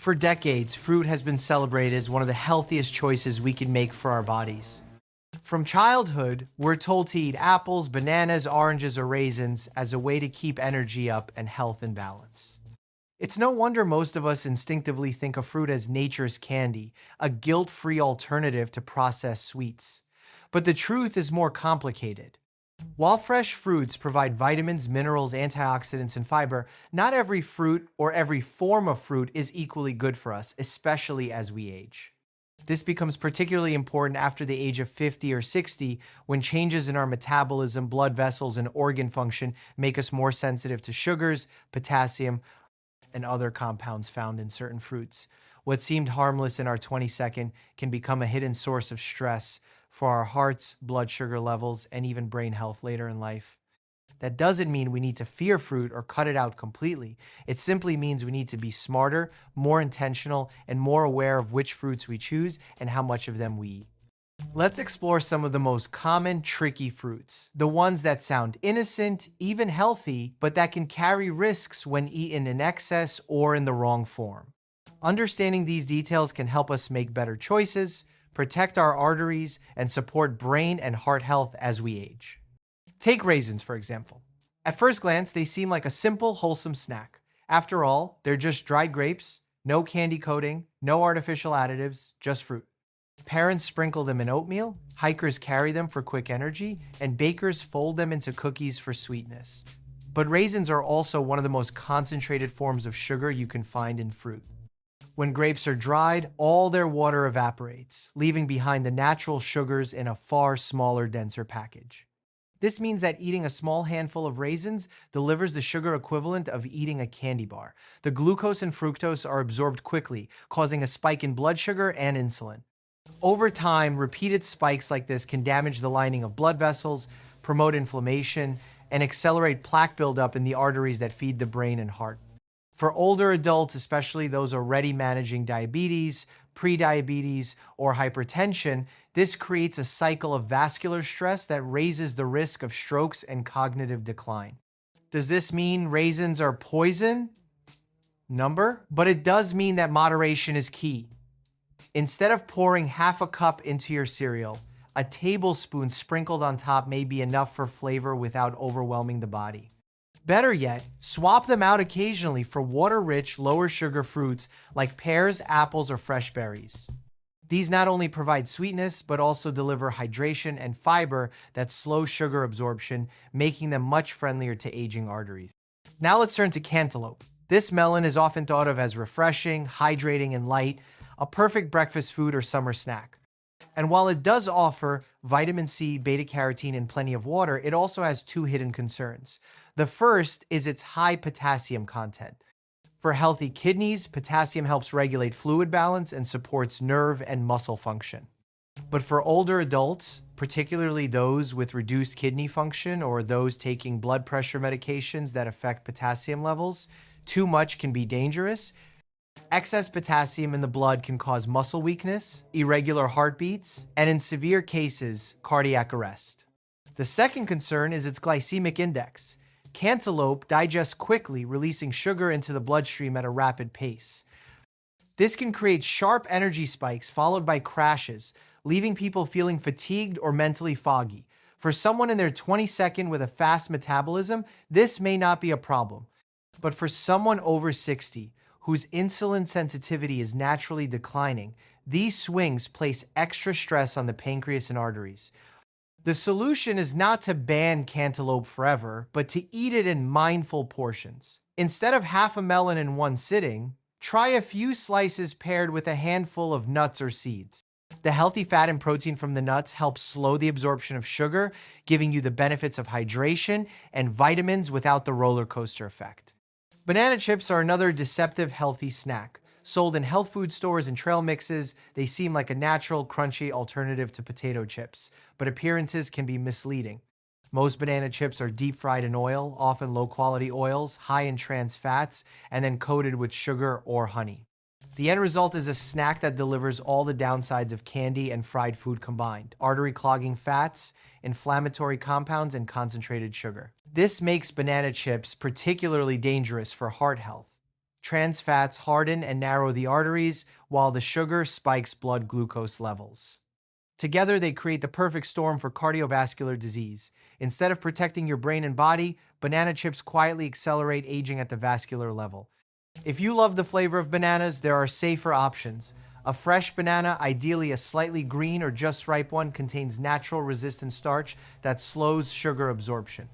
For decades, fruit has been celebrated as one of the healthiest choices we can make for our bodies. From childhood, we're told to eat apples, bananas, oranges, or raisins as a way to keep energy up and health in balance. It's no wonder most of us instinctively think of fruit as nature's candy, a guilt-free alternative to processed sweets. But the truth is more complicated. While fresh fruits provide vitamins, minerals, antioxidants, and fiber, not every fruit or every form of fruit is equally good for us, especially as we age. This becomes particularly important after the age of 50 or 60, when changes in our metabolism, blood vessels, and organ function make us more sensitive to sugars, potassium, and other compounds found in certain fruits. What seemed harmless in our 22nd can become a hidden source of stress for our hearts, blood sugar levels, and even brain health later in life. That doesn't mean we need to fear fruit or cut it out completely. It simply means we need to be smarter, more intentional, and more aware of which fruits we choose and how much of them we eat. Let's explore some of the most common, tricky fruits. The ones that sound innocent, even healthy, but that can carry risks when eaten in excess or in the wrong form. Understanding these details can help us make better choices, protect our arteries, and support brain and heart health as we age. Take raisins, for example. At first glance, they seem like a simple, wholesome snack. After all, they're just dried grapes, no candy coating, no artificial additives, just fruit. Parents sprinkle them in oatmeal, hikers carry them for quick energy, and bakers fold them into cookies for sweetness. But raisins are also one of the most concentrated forms of sugar you can find in fruit. When grapes are dried, all their water evaporates, leaving behind the natural sugars in a far smaller, denser package. This means that eating a small handful of raisins delivers the sugar equivalent of eating a candy bar. The glucose and fructose are absorbed quickly, causing a spike in blood sugar and insulin. Over time, repeated spikes like this can damage the lining of blood vessels, promote inflammation, and accelerate plaque buildup in the arteries that feed the brain and heart. For older adults, especially those already managing diabetes, prediabetes, or hypertension, this creates a cycle of vascular stress that raises the risk of strokes and cognitive decline. Does this mean raisins are poison? But it does mean that moderation is key. Instead of pouring half a cup into your cereal, a tablespoon sprinkled on top may be enough for flavor without overwhelming the body. Better yet, swap them out occasionally for water-rich, lower-sugar fruits like pears, apples, or fresh berries. These not only provide sweetness, but also deliver hydration and fiber that slow sugar absorption, making them much friendlier to aging arteries. Now let's turn to cantaloupe. This melon is often thought of as refreshing, hydrating, and light, a perfect breakfast food or summer snack. And while it does offer vitamin C, beta-carotene, and plenty of water, it also has two hidden concerns. The first is its high potassium content. For healthy kidneys, potassium helps regulate fluid balance and supports nerve and muscle function. But for older adults, particularly those with reduced kidney function or those taking blood pressure medications that affect potassium levels, too much can be dangerous. Excess potassium in the blood can cause muscle weakness, irregular heartbeats, and in severe cases, cardiac arrest. The second concern is its glycemic index. Cantaloupe digests quickly, releasing sugar into the bloodstream at a rapid pace. This can create sharp energy spikes followed by crashes, leaving people feeling fatigued or mentally foggy. For someone in their 22nd with a fast metabolism, this may not be a problem. But for someone over 60, whose insulin sensitivity is naturally declining, these swings place extra stress on the pancreas and arteries. The solution is not to ban cantaloupe forever, but to eat it in mindful portions. Instead of half a melon in one sitting, try a few slices paired with a handful of nuts or seeds. The healthy fat and protein from the nuts helps slow the absorption of sugar, giving you the benefits of hydration and vitamins without the roller coaster effect. Banana chips are another deceptive healthy snack. Sold in health food stores and trail mixes, they seem like a natural, crunchy alternative to potato chips, but appearances can be misleading. Most banana chips are deep fried in oil, often low-quality oils, high in trans fats, and then coated with sugar or honey. The end result is a snack that delivers all the downsides of candy and fried food combined: artery-clogging fats, inflammatory compounds, and concentrated sugar. This makes banana chips particularly dangerous for heart health. Trans fats harden and narrow the arteries, while the sugar spikes blood glucose levels. Together, they create the perfect storm for cardiovascular disease. Instead of protecting your brain and body, banana chips quietly accelerate aging at the vascular level. If you love the flavor of bananas, there are safer options. A fresh banana, ideally a slightly green or just ripe one, contains natural resistant starch that slows sugar absorption.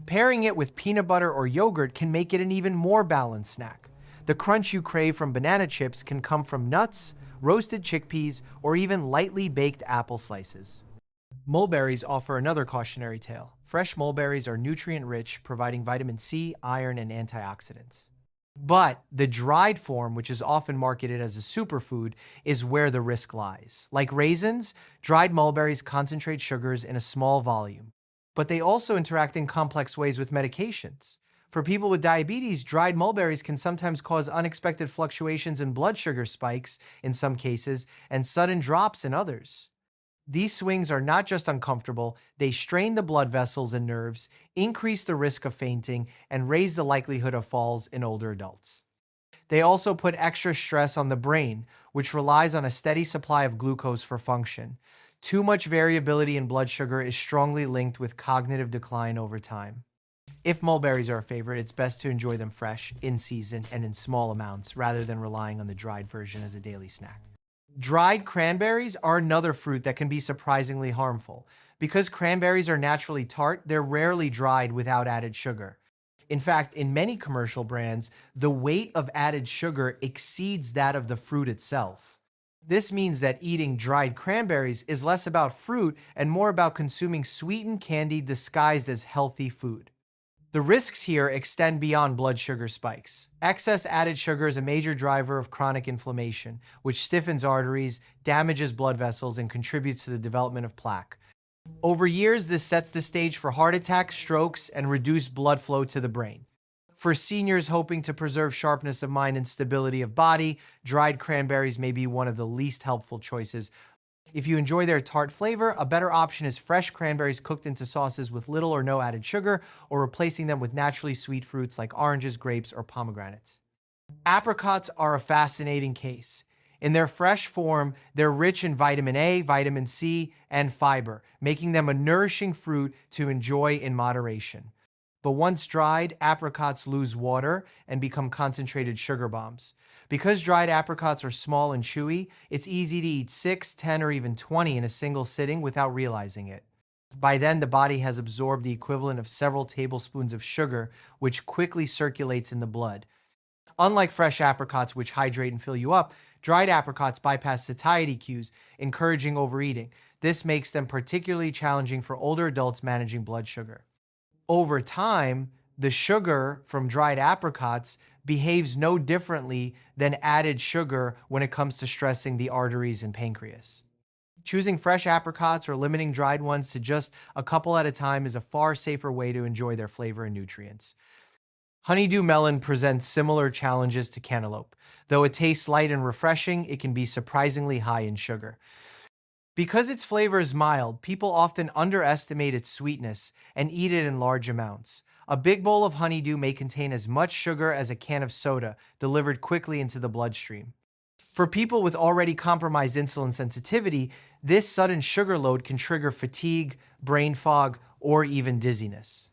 Pairing it with peanut butter or yogurt can make it an even more balanced snack. The crunch you crave from banana chips can come from nuts, roasted chickpeas, or even lightly baked apple slices. Mulberries offer another cautionary tale. Fresh mulberries are nutrient-rich, providing vitamin C, iron, and antioxidants. But the dried form, which is often marketed as a superfood, is where the risk lies. Like raisins, dried mulberries concentrate sugars in a small volume, but they also interact in complex ways with medications. For people with diabetes, dried mulberries can sometimes cause unexpected fluctuations in blood sugar spikes in some cases and sudden drops in others. These swings are not just uncomfortable, they strain the blood vessels and nerves, increase the risk of fainting, and raise the likelihood of falls in older adults. They also put extra stress on the brain, which relies on a steady supply of glucose for function. Too much variability in blood sugar is strongly linked with cognitive decline over time. If mulberries are a favorite, it's best to enjoy them fresh, in season, and in small amounts, rather than relying on the dried version as a daily snack. Dried cranberries are another fruit that can be surprisingly harmful. Because cranberries are naturally tart, they're rarely dried without added sugar. In fact, in many commercial brands, the weight of added sugar exceeds that of the fruit itself. This means that eating dried cranberries is less about fruit and more about consuming sweetened candy disguised as healthy food. The risks here extend beyond blood sugar spikes. Excess added sugar is a major driver of chronic inflammation, which stiffens arteries, damages blood vessels, and contributes to the development of plaque. Over years, this sets the stage for heart attacks, strokes, and reduced blood flow to the brain. For seniors hoping to preserve sharpness of mind and stability of body, dried cranberries may be one of the least helpful choices. If you enjoy their tart flavor, a better option is fresh cranberries cooked into sauces with little or no added sugar, or replacing them with naturally sweet fruits like oranges, grapes, or pomegranates. Apricots are a fascinating case. In their fresh form, they're rich in vitamin A, vitamin C, and fiber, making them a nourishing fruit to enjoy in moderation. But once dried, apricots lose water and become concentrated sugar bombs. Because dried apricots are small and chewy, it's easy to eat 6, 10, or even 20 in a single sitting without realizing it. By then, the body has absorbed the equivalent of several tablespoons of sugar, which quickly circulates in the blood. Unlike fresh apricots, which hydrate and fill you up, dried apricots bypass satiety cues, encouraging overeating. This makes them particularly challenging for older adults managing blood sugar. Over time, the sugar from dried apricots behaves no differently than added sugar when it comes to stressing the arteries and pancreas. Choosing fresh apricots or limiting dried ones to just a couple at a time is a far safer way to enjoy their flavor and nutrients. Honeydew melon presents similar challenges to cantaloupe. Though it tastes light and refreshing, it can be surprisingly high in sugar. Because its flavor is mild, people often underestimate its sweetness and eat it in large amounts. A big bowl of honeydew may contain as much sugar as a can of soda, delivered quickly into the bloodstream. For people with already compromised insulin sensitivity, this sudden sugar load can trigger fatigue, brain fog, or even dizziness.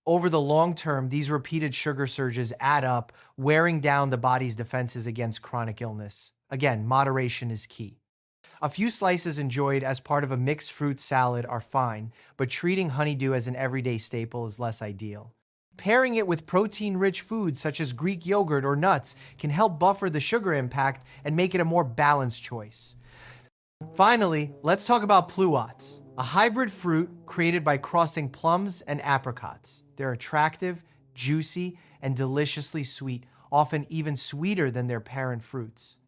Over the long term, these repeated sugar surges add up, wearing down the body's defenses against chronic illness. Again, moderation is key. A few slices enjoyed as part of a mixed fruit salad are fine, but treating honeydew as an everyday staple is less ideal. Pairing it with protein-rich foods such as Greek yogurt or nuts can help buffer the sugar impact and make it a more balanced choice. Finally, let's talk about pluots, a hybrid fruit created by crossing plums and apricots. They're attractive, juicy, and deliciously sweet, often even sweeter than their parent fruits.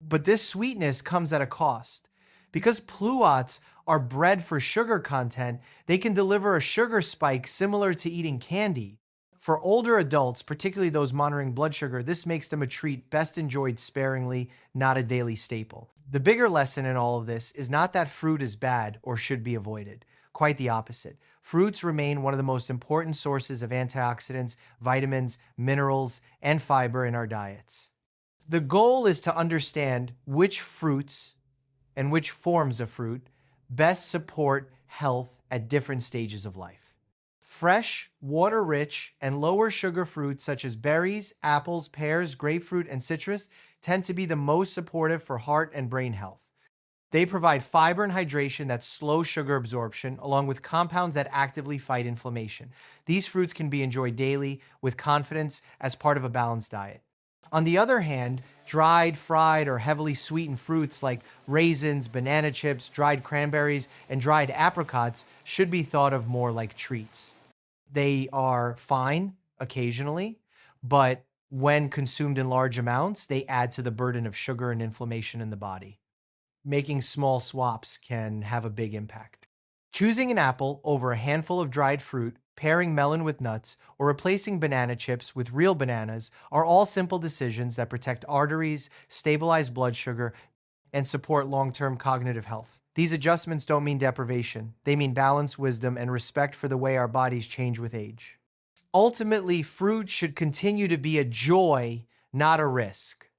But this sweetness comes at a cost. Because pluots are bred for sugar content, they can deliver a sugar spike similar to eating candy. For older adults, particularly those monitoring blood sugar, this makes them a treat best enjoyed sparingly, not a daily staple. The bigger lesson in all of this is not that fruit is bad or should be avoided. Quite the opposite. Fruits remain one of the most important sources of antioxidants, vitamins, minerals, and fiber in our diets. The goal is to understand which fruits and which forms of fruit best support health at different stages of life. Fresh, water rich, and lower sugar fruits such as berries, apples, pears, grapefruit, and citrus tend to be the most supportive for heart and brain health. They provide fiber and hydration that slow sugar absorption, along with compounds that actively fight inflammation. These fruits can be enjoyed daily with confidence as part of a balanced diet. On the other hand, dried, fried, or heavily sweetened fruits like raisins, banana chips, dried cranberries, and dried apricots should be thought of more like treats. They are fine occasionally, but when consumed in large amounts, they add to the burden of sugar and inflammation in the body. Making small swaps can have a big impact. Choosing an apple over a handful of dried fruit, pairing melon with nuts, or replacing banana chips with real bananas are all simple decisions that protect arteries, stabilize blood sugar, and support long-term cognitive health. These adjustments don't mean deprivation. They mean balance, wisdom, and respect for the way our bodies change with age. Ultimately, fruit should continue to be a joy, not a risk.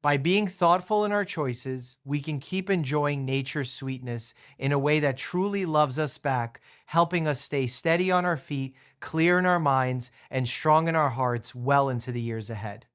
By being thoughtful in our choices, we can keep enjoying nature's sweetness in a way that truly loves us back, helping us stay steady on our feet, clear in our minds, and strong in our hearts well into the years ahead.